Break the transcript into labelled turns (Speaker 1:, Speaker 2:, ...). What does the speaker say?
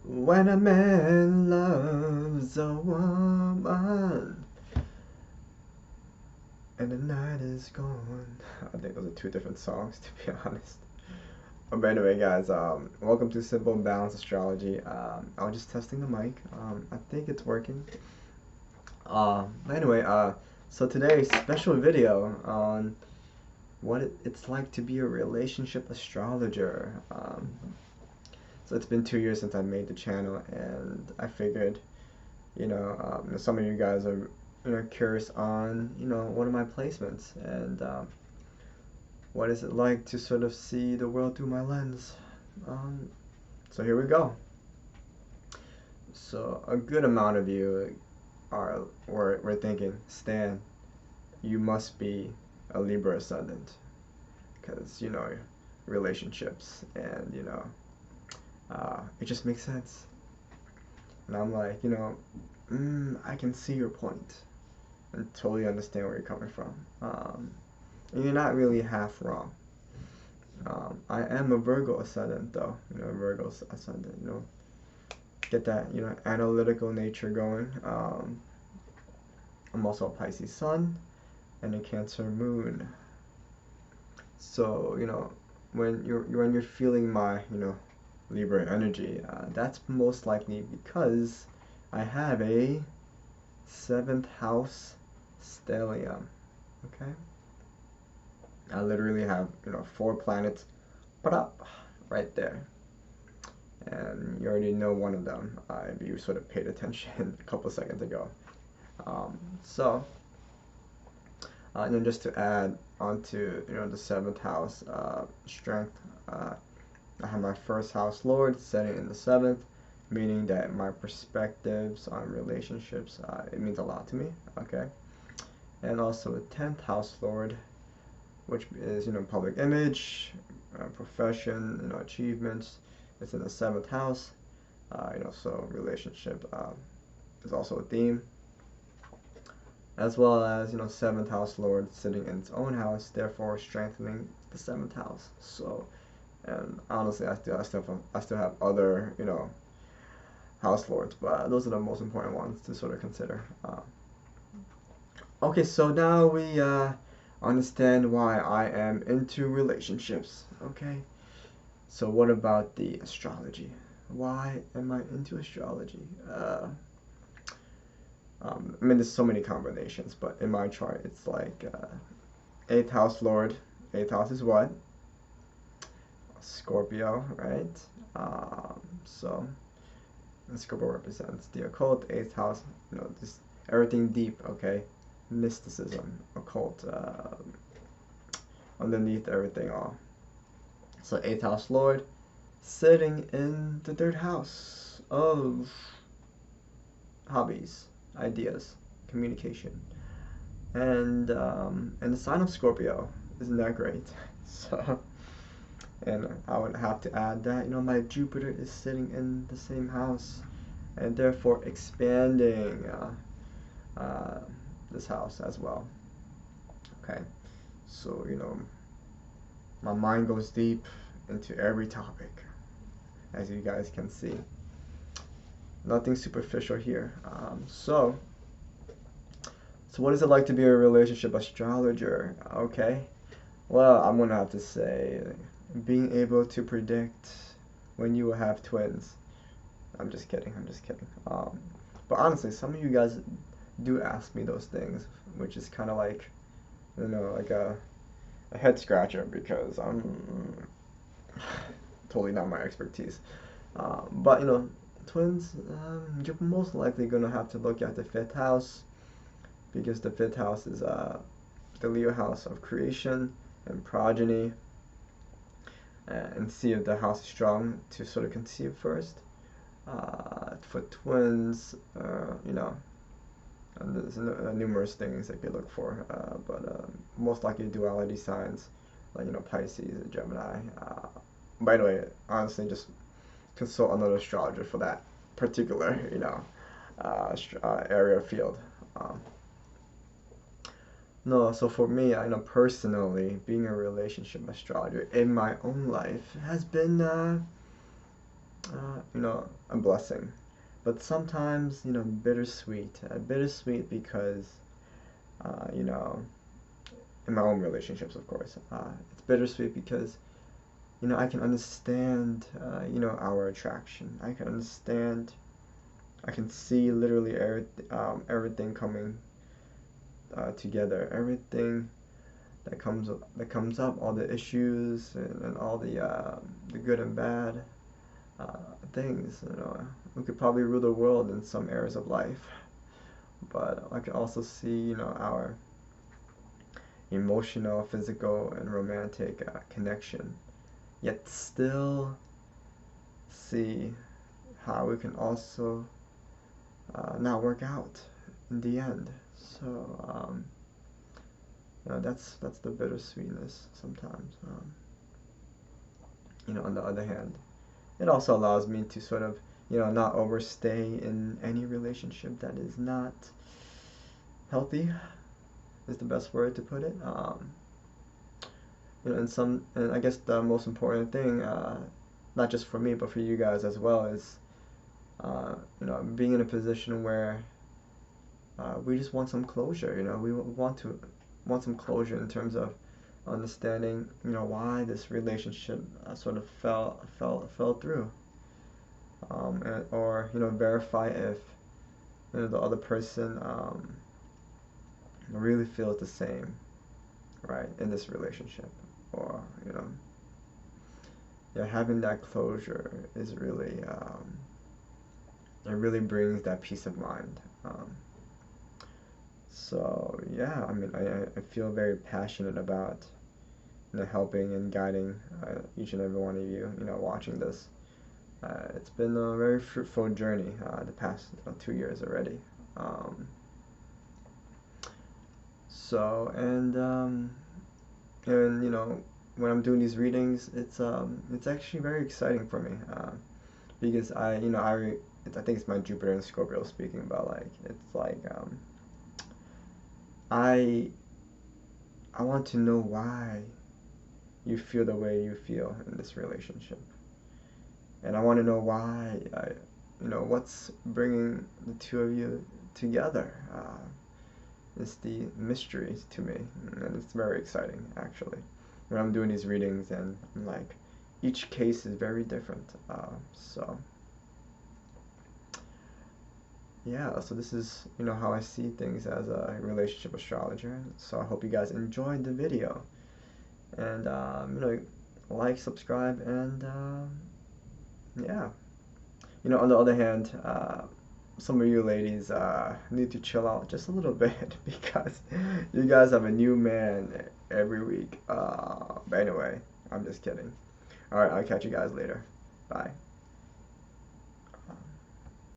Speaker 1: When a man loves a woman and the night is gone. I think those are two different songs, to be honest. But anyway, guys, welcome to Simple Balance Astrology. I was just testing the mic. I think it's working. But anyway, so today's special video on what it's like to be a relationship astrologer. So it's been 2 years since I made the channel, and I figured, some of you guys are, curious on, what are my placements, and what is it like to sort of see the world through my lens. So here we go. So a good amount of you we're thinking, Stan, you must be a Libra ascendant, because relationships, and it just makes sense. And I'm like, I can see your point and totally understand where you're coming from. And you're not really half wrong. I am a Virgo ascendant, though. Virgo ascendant. Get that analytical nature going. I'm also a Pisces sun and a Cancer moon. So when you're feeling my Libra energy, that's most likely because I have a 7th house stellium. Okay, I literally have 4 planets put up right there, and you already know one of them if you sort of paid attention a couple seconds ago. And then just to add onto the 7th house strength, I have my 1st house lord setting in the 7th, meaning that my perspectives on relationships, it means a lot to me. Okay, and also a 10th house lord, which is public image, profession, achievements. It's in the 7th house. So relationship is also a theme, as well as 7th house lord sitting in its own house, therefore strengthening the 7th house. So, and honestly, I still have other house lords, but those are the most important ones to sort of consider. Okay, so now we understand why I am into relationships. Okay, so what about the astrology? Why am I into astrology? I mean, there's so many combinations, but in my chart, it's like 8th house lord. 8th house is what? Scorpio, right? So Scorpio represents the occult. 8th house, just everything deep. Okay, mysticism, occult, underneath everything all. So 8th house lord sitting in the 3rd house of hobbies, ideas, communication, and the sign of Scorpio. Isn't that great? So, and I would have to add that my Jupiter is sitting in the same house, and therefore expanding this house as well. Okay, so my mind goes deep into every topic, as you guys can see. Nothing superficial here. So what is it like to be a relationship astrologer? Okay, well, I'm gonna have to say, being able to predict when you will have twins. I'm just kidding. But honestly, some of you guys do ask me those things, which is kind of like, like a head scratcher, because I'm totally not my expertise. But twins, you're most likely gonna have to look at the 5th house, because the 5th house is the Leo house of creation and progeny, and see if the house is strong to sort of conceive first. For twins, and there's numerous things that you look for, but most likely duality signs, like Pisces and Gemini. By the way, honestly, just consult another astrologer for that particular area of field. No, so for me, I know personally, being a relationship astrologer in my own life has been you know, a blessing. But sometimes, you know, bittersweet. Bittersweet because, you know, in my own relationships, of course, it's bittersweet because, you know, I can understand, you know, our attraction. I can understand, I can see literally everything coming together. Everything that comes up, all the issues and all the good and bad things. You know, we could probably rule the world in some areas of life, but I can also see, you know, our emotional, physical, and romantic connection. Yet still see how we can also not work out in the end. So you know, that's the bittersweetness sometimes. You know, on the other hand, it also allows me to sort of, you know, not overstay in any relationship that is not healthy, is the best word to put it. You know, and I guess the most important thing, not just for me but for you guys as well, is you know, being in a position where we just want some closure. You know, we want some closure in terms of understanding, you know, why this relationship sort of fell through, or you know, verify if, you know, the other person really feels the same, right, in this relationship, or you know, yeah, having that closure is really it really brings that peace of mind. So yeah, I mean, I feel very passionate about, you know, helping and guiding each and every one of you, you know, watching this. It's been a very fruitful journey the past 2 years already. So and you know, when I'm doing these readings, it's actually very exciting for me because I think it's my Jupiter and Scorpio speaking, but like it's like I want to know why you feel the way you feel in this relationship, and I want to know why you know, what's bringing the two of you together. It's the mystery to me, and it's very exciting actually when I'm doing these readings, and I'm like, each case is very different. So yeah, so this is, you know, how I see things as a relationship astrologer. So I hope you guys enjoyed the video, and you know, like, subscribe, and yeah, you know, on the other hand, some of you ladies need to chill out just a little bit because you guys have a new man every week. But anyway, I'm just kidding. All right, I'll catch you guys later. Bye.